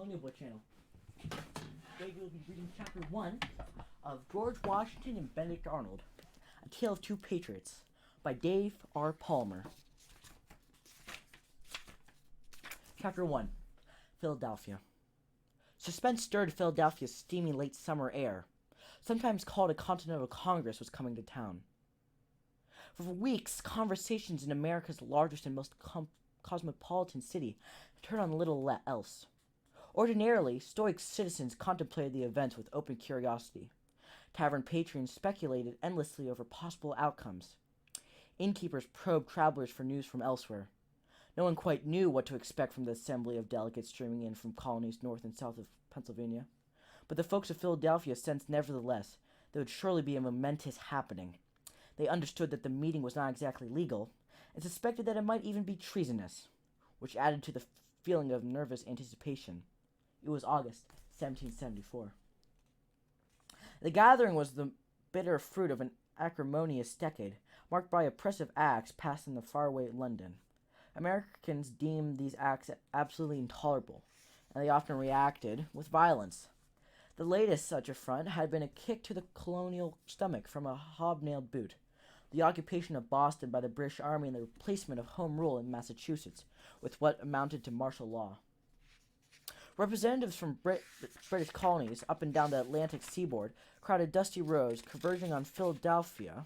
Colonial Boy channel. Today we will be reading chapter 1 of George Washington and Benedict Arnold, A Tale of Two Patriots by Dave R. Palmer. Chapter 1, Philadelphia. Suspense stirred Philadelphia's steamy late summer air. Sometimes called a Continental Congress was coming to town. For weeks, conversations in America's largest and most cosmopolitan city turned on little else. Ordinarily, stoic citizens contemplated the events with open curiosity. Tavern patrons speculated endlessly over possible outcomes. Innkeepers probed travelers for news from elsewhere. No one quite knew what to expect from the assembly of delegates streaming in from colonies north and south of Pennsylvania. But the folks of Philadelphia sensed nevertheless there would surely be a momentous happening. They understood that the meeting was not exactly legal, and suspected that it might even be treasonous, which added to the feeling of nervous anticipation. It was August 1774. The gathering was the bitter fruit of an acrimonious decade, marked by oppressive acts passed in the faraway London. Americans deemed these acts absolutely intolerable, and they often reacted with violence. The latest such affront had been a kick to the colonial stomach from a hobnailed boot, the occupation of Boston by the British Army and the replacement of Home Rule in Massachusetts with what amounted to martial law. Representatives from British colonies up and down the Atlantic seaboard crowded dusty roads converging on Philadelphia,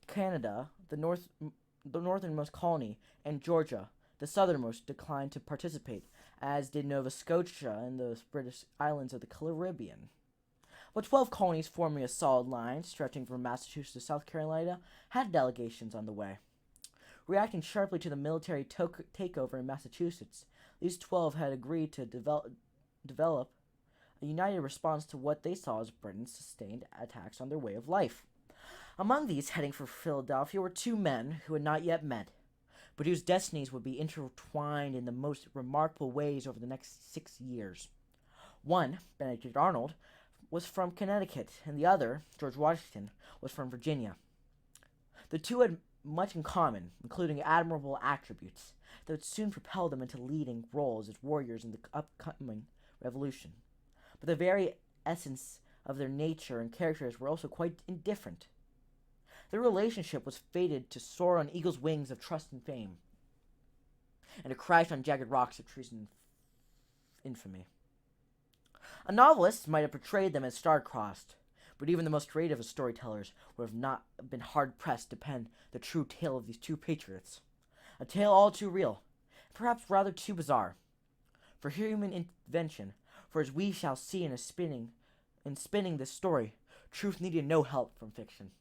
Canada, the northernmost colony, and Georgia, the southernmost, declined to participate, as did Nova Scotia and the British islands of the Caribbean. But 12 colonies forming a solid line, stretching from Massachusetts to South Carolina, had delegations on the way. Reacting sharply to the military takeover in Massachusetts, these 12 had agreed to develop a united response to what they saw as Britain's sustained attacks on their way of life. Among these, heading for Philadelphia, were two men who had not yet met, but whose destinies would be intertwined in the most remarkable ways over the next 6 years. One, Benedict Arnold, was from Connecticut, and the other, George Washington, was from Virginia. The two had much in common, including admirable attributes that would soon propel them into leading roles as warriors in the upcoming revolution. But the very essence of their nature and characters were also quite indifferent. Their relationship was fated to soar on eagle's wings of trust and fame, and to crash on jagged rocks of treason and infamy. A novelist might have portrayed them as star-crossed, but even the most creative of storytellers would have not been hard-pressed to pen the true tale of these two patriots. A tale all too real, and perhaps rather too bizarre, for human invention, for as we shall see in spinning this story, truth needed no help from fiction.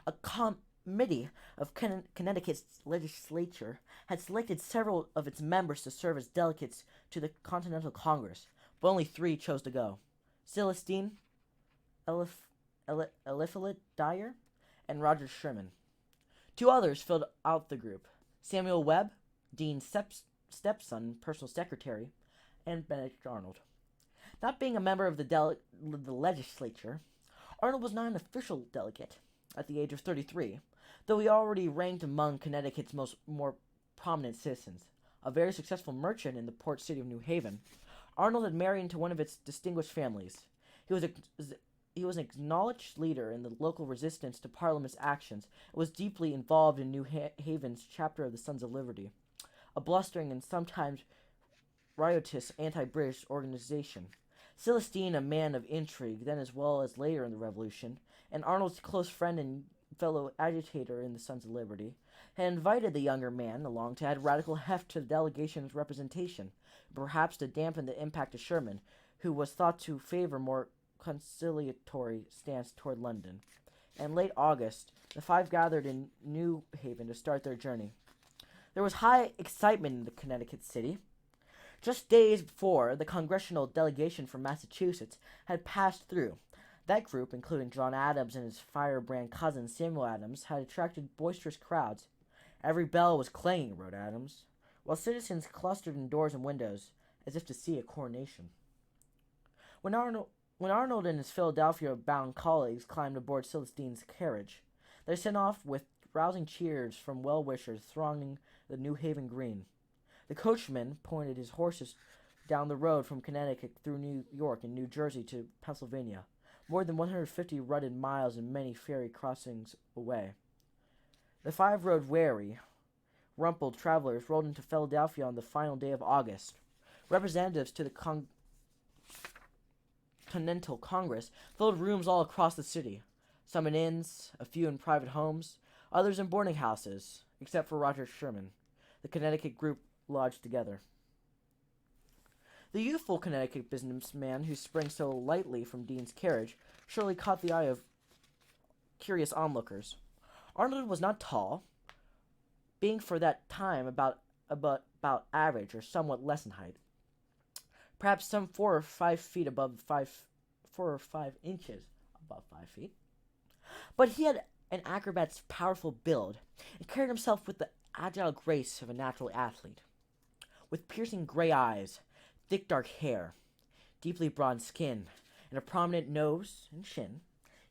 A committee of Connecticut's legislature had selected several of its members to serve as delegates to the Continental Congress, but only 3 chose to go: Celestine, Eliphalet Dyer, and Roger Sherman. 2 others filled out the group: Samuel Webb, Dean's stepson, personal secretary, and Benedict Arnold. Not being a member of the legislature, Arnold was not an official delegate at the age of 33, though he already ranked among Connecticut's more prominent citizens. A very successful merchant in the port city of New Haven, Arnold had married into one of its distinguished families. He was an acknowledged leader in the local resistance to Parliament's actions and was deeply involved in New Haven's chapter of the Sons of Liberty, a blustering and sometimes riotous anti-British organization. Celestine, a man of intrigue then as well as later in the Revolution, and Arnold's close friend and fellow agitator in the Sons of Liberty, had invited the younger man along to add radical heft to the delegation's representation, perhaps to dampen the impact of Sherman, who was thought to favor more conciliatory stance toward London. In late August, the 5 gathered in New Haven to start their journey. There was high excitement in the Connecticut city. Just days before, the congressional delegation from Massachusetts had passed through. That group, including John Adams and his firebrand cousin Samuel Adams, had attracted boisterous crowds. Every bell was clanging, wrote Adams, while citizens clustered in doors and windows, as if to see a coronation. When Arnold and his Philadelphia-bound colleagues climbed aboard Celestine's carriage, they set off with rousing cheers from well-wishers thronging the New Haven green. The coachman pointed his horses down the road from Connecticut through New York and New Jersey to Pennsylvania, more than 150 rutted miles and many ferry crossings away. The 5 rode weary, rumpled travelers rolled into Philadelphia on the final day of August. Representatives to the Continental Congress filled rooms all across the city, some in inns, a few in private homes, others in boarding houses, except for Roger Sherman. The Connecticut group lodged together. The youthful Connecticut businessman who sprang so lightly from Dean's carriage surely caught the eye of curious onlookers. Arnold was not tall, being for that time about average or somewhat less in height, perhaps some 4 or 5 feet above 4 or 5 inches above 5 feet. But he had an acrobat's powerful build and carried himself with the agile grace of a natural athlete. With piercing gray eyes, thick dark hair, deeply bronzed skin, and a prominent nose and chin,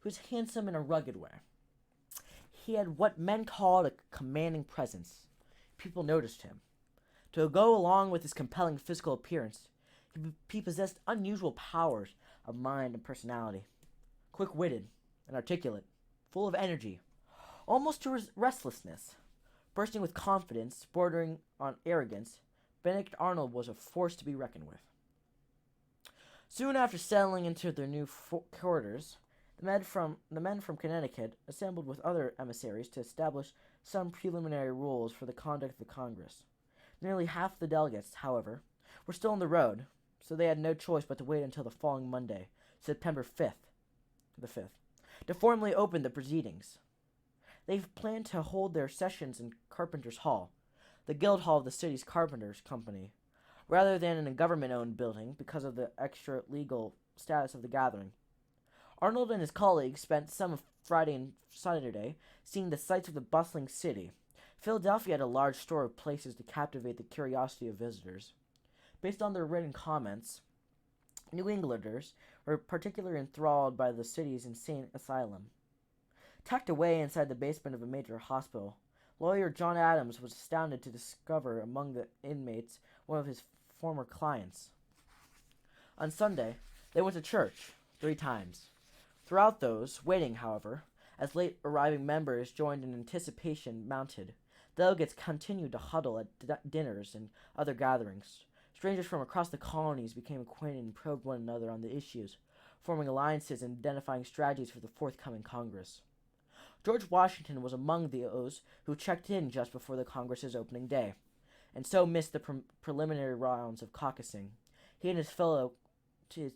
he was handsome in a rugged way. He had what men called a commanding presence. People noticed him. To go along with his compelling physical appearance, he possessed unusual powers of mind and personality. Quick-witted and articulate, full of energy, almost to restlessness, bursting with confidence, bordering on arrogance, Benedict Arnold was a force to be reckoned with. Soon after settling into their new quarters, the men from Connecticut assembled with other emissaries to establish some preliminary rules for the conduct of the Congress. Nearly half the delegates, however, were still on the road, so they had no choice but to wait until the following Monday, September 5th, to formally open the proceedings. They planned to hold their sessions in Carpenter's Hall, the guild hall of the city's carpenters' company, rather than in a government-owned building because of the extra legal status of the gathering. Arnold and his colleagues spent some of Friday and Saturday seeing the sights of the bustling city. Philadelphia had a large store of places to captivate the curiosity of visitors. Based on their written comments, New Englanders were particularly enthralled by the city's insane asylum. Tucked away inside the basement of a major hospital, lawyer John Adams was astounded to discover among the inmates one of his former clients. On Sunday, they went to church 3 times. Throughout those, waiting, however, as late arriving members joined in anticipation mounted, delegates continued to huddle at dinners and other gatherings. Strangers from across the colonies became acquainted and probed one another on the issues, forming alliances and identifying strategies for the forthcoming Congress. George Washington was among those who checked in just before the Congress's opening day, and so missed the preliminary rounds of caucusing. He and his fellow 2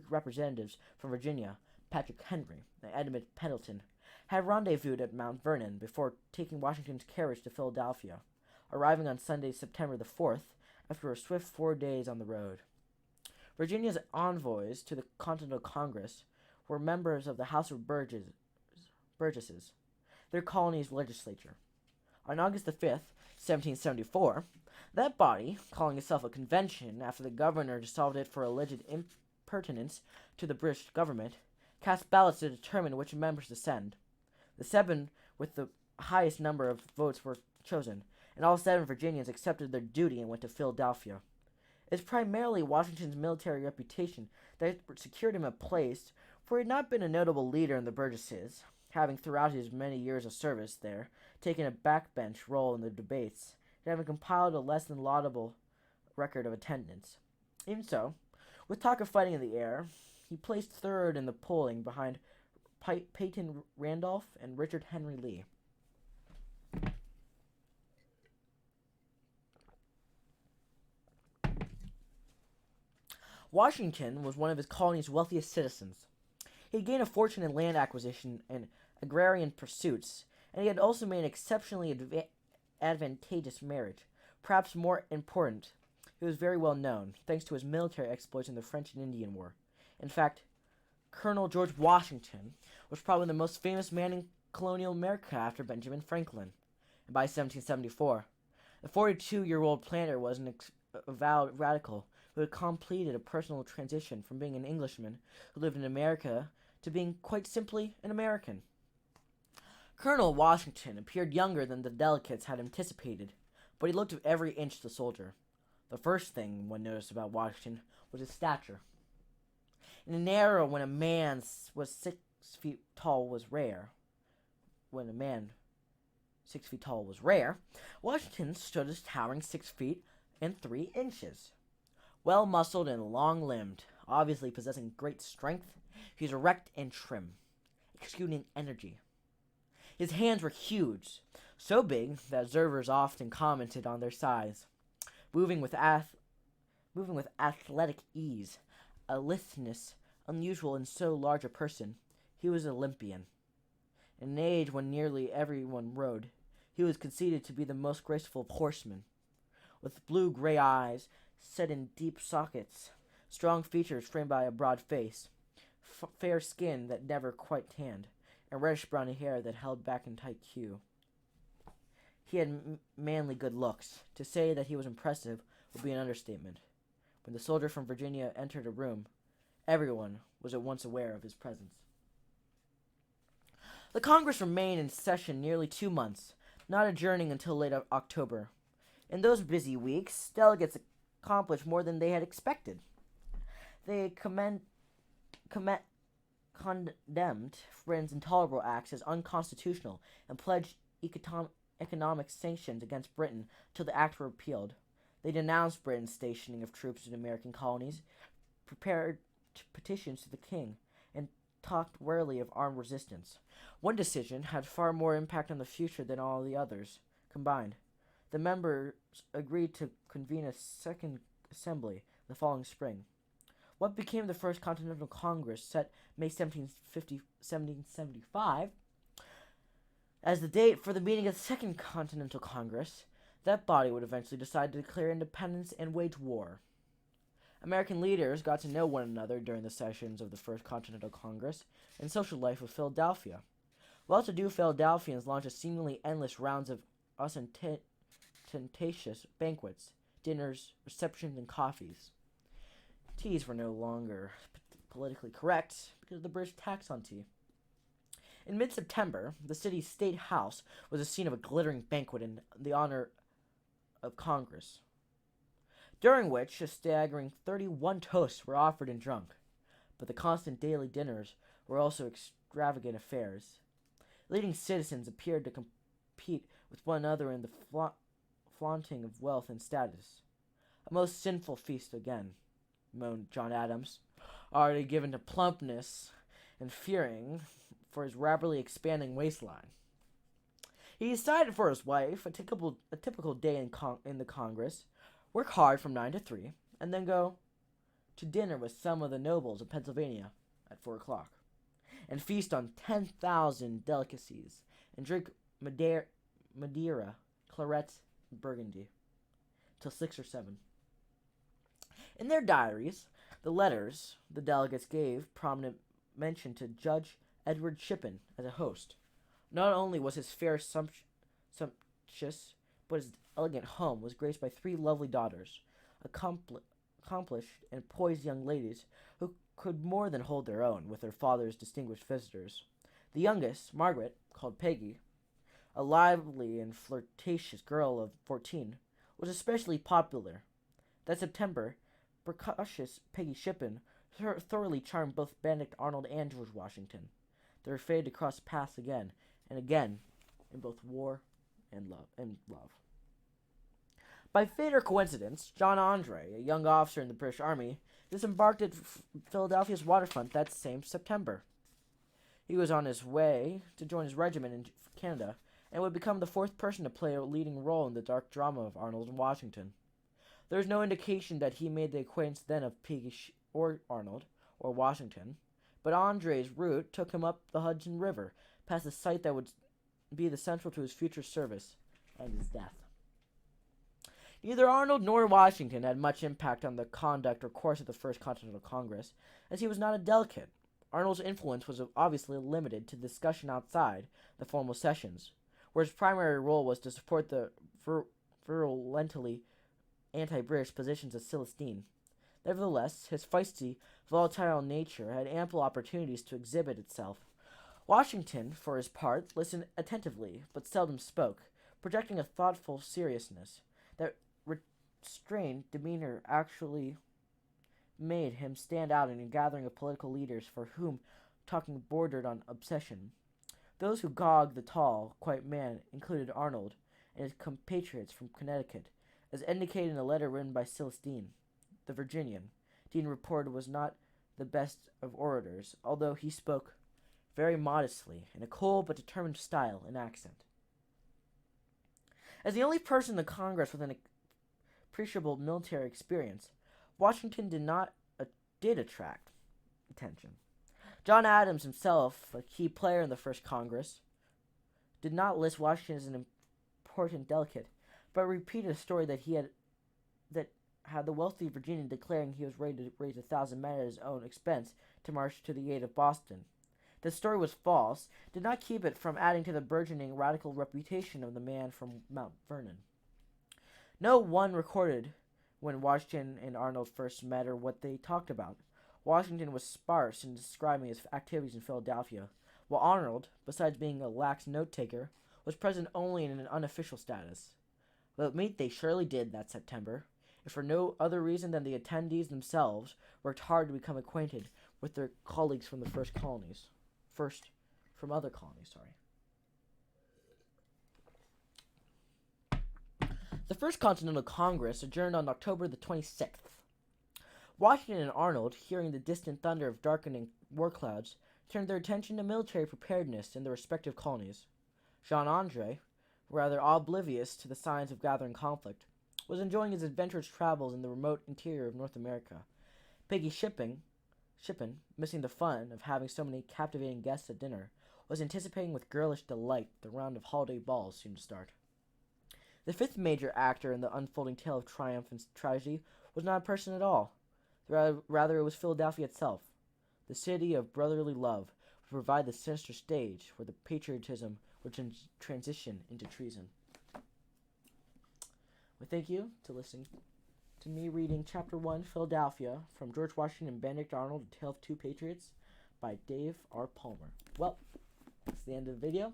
representatives from Virginia, Patrick Henry and Edmund Pendleton, had rendezvoused at Mount Vernon before taking Washington's carriage to Philadelphia, arriving on Sunday, September the 4th, after a swift 4 days on the road. Virginia's envoys to the Continental Congress were members of the House of Burgesses, their colony's legislature. On August the 5th, 1774, that body, calling itself a convention after the governor dissolved it for alleged impertinence to the British government, cast ballots to determine which members to send. The 7 with the highest number of votes were chosen, and all 7 Virginians accepted their duty and went to Philadelphia. It is primarily Washington's military reputation that secured him a place, for he had not been a notable leader in the Burgesses, having throughout his many years of service there taken a backbench role in the debates, and having compiled a less than laudable record of attendance. Even so, with talk of fighting in the air, he placed 3rd in the polling behind Peyton Randolph and Richard Henry Lee. Washington was one of his colony's wealthiest citizens. He had gained a fortune in land acquisition and agrarian pursuits, and he had also made an exceptionally advantageous marriage. Perhaps more important, he was very well known, thanks to his military exploits in the French and Indian War. In fact, Colonel George Washington was probably the most famous man in colonial America after Benjamin Franklin. And by 1774, the 42-year-old planter was an avowed radical who had completed a personal transition from being an Englishman who lived in America to being quite simply an American. Colonel Washington appeared younger than the delegates had anticipated, but he looked every inch the soldier. The first thing one noticed about Washington was his stature. In an era when a man was 6 feet tall was rare, when a man 6 feet tall was rare, Washington stood as towering 6 feet and 3 inches. Well muscled and long limbed, obviously possessing great strength, he was erect and trim, exuding energy. His hands were huge, so big that observers often commented on their size. Moving with athletic ease, a litheness unusual in so large a person, he was an Olympian. In an age when nearly everyone rode, he was conceded to be the most graceful of horsemen. With blue-gray eyes set in deep sockets, strong features framed by a broad face, fair skin that never quite tanned, and reddish-brown hair that held back in tight queue. He had manly good looks. To say that he was impressive would be an understatement. When the soldier from Virginia entered a room, everyone was at once aware of his presence. The Congress remained in session nearly 2 months, not adjourning until late October. In those busy weeks, delegates accomplished more than they had expected. They condemned Britain's intolerable acts as unconstitutional and pledged economic sanctions against Britain until the acts were repealed. They denounced Britain's stationing of troops in American colonies, prepared petitions to the king, and talked warily of armed resistance. One decision had far more impact on the future than all the others combined. The members agreed to convene a second assembly the following spring. What became the First Continental Congress, set May 1775, as the date for the meeting of the Second Continental Congress, that body would eventually decide to declare independence and wage war. American leaders got to know one another during the sessions of the First Continental Congress and social life of Philadelphia. Well-to-do Philadelphians launched a seemingly endless rounds of ostentatious banquets, dinners, receptions, and coffees. Teas were no longer politically correct because of the British tax on tea. In mid-September, the city's State House was the scene of a glittering banquet in the honor of Congress, during which a staggering 31 toasts were offered and drunk. But the constant daily dinners were also extravagant affairs. Leading citizens appeared to compete with one another in the flaunting of wealth and status. A most sinful feast again, moaned John Adams, already given to plumpness and fearing for his rapidly expanding waistline. He decided for his wife a typical day in the Congress, work hard from 9 to 3, and then go to dinner with some of the nobles of Pennsylvania at 4 o'clock, and feast on 10,000 delicacies, and drink Madeira, claret, and Burgundy, till 6 or 7. In their diaries, the letters the delegates gave prominent mention to Judge Edward Shippen as a host. Not only was his fare sumptuous, but his elegant home was graced by 3 lovely daughters, accomplished and poised young ladies who could more than hold their own with their father's distinguished visitors. The youngest, Margaret, called Peggy, a lively and flirtatious girl of 14, was especially popular. That September, precocious Peggy Shippen thoroughly charmed both Benedict Arnold and George Washington. They were fated to cross paths again and again in both war and love. By fate or coincidence, John Andre, a young officer in the British Army, disembarked at Philadelphia's waterfront that same September. He was on his way to join his regiment in Canada and would become the 4th person to play a leading role in the dark drama of Arnold and Washington. There is no indication that he made the acquaintance then of Peggy or Arnold or Washington, but Andre's route took him up the Hudson River, past the site that would be the central to his future service and his death. Neither Arnold nor Washington had much impact on the conduct or course of the First Continental Congress, as he was not a delegate. Arnold's influence was obviously limited to discussion outside the formal sessions, where his primary role was to support the virulently anti-British positions of Celestine. Nevertheless, his feisty, volatile nature had ample opportunities to exhibit itself. Washington, for his part, listened attentively, but seldom spoke, projecting a thoughtful seriousness that strained demeanor actually made him stand out in a gathering of political leaders for whom talking bordered on obsession. Those who gogged the tall, quiet man included Arnold and his compatriots from Connecticut, as indicated in a letter written by Silas Deane, the Virginian. Deane reported was not the best of orators, although he spoke very modestly, in a cold but determined style and accent. As the only person in the Congress with an appreciable military experience, Washington did attract attention. John Adams himself, a key player in the first Congress, did not list Washington as an important delegate, but repeated a story that had the wealthy Virginian declaring he was ready to raise 1,000 men at his own expense to march to the aid of Boston. The story was false, did not keep it from adding to the burgeoning radical reputation of the man from Mount Vernon. No one recorded when Washington and Arnold first met or what they talked about. Washington was sparse in describing his activities in Philadelphia, while Arnold, besides being a lax note-taker, was present only in an unofficial status. But meet they surely did that September, if for no other reason than the attendees themselves worked hard to become acquainted with their colleagues from the other colonies. The First Continental Congress adjourned on October the 26th. Washington and Arnold, hearing the distant thunder of darkening war clouds, turned their attention to military preparedness in their respective colonies. Jean-Andre, rather oblivious to the signs of gathering conflict, was enjoying his adventurous travels in the remote interior of North America. Peggy Shippen, missing the fun of having so many captivating guests at dinner, was anticipating with girlish delight the round of holiday balls soon to start. The fifth major actor in the unfolding tale of triumph and tragedy was not a person at all. Rather, it was Philadelphia itself. The city of brotherly love would provide the sinister stage where the patriotism would transition into treason. We thank you to listening to me reading Chapter 1, Philadelphia, from George Washington and Benedict Arnold, A Tale of Two Patriots, by Dave R. Palmer. Well, that's the end of the video.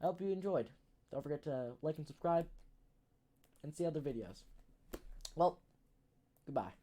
I hope you enjoyed. Don't forget to like and subscribe and see other videos. Well, goodbye.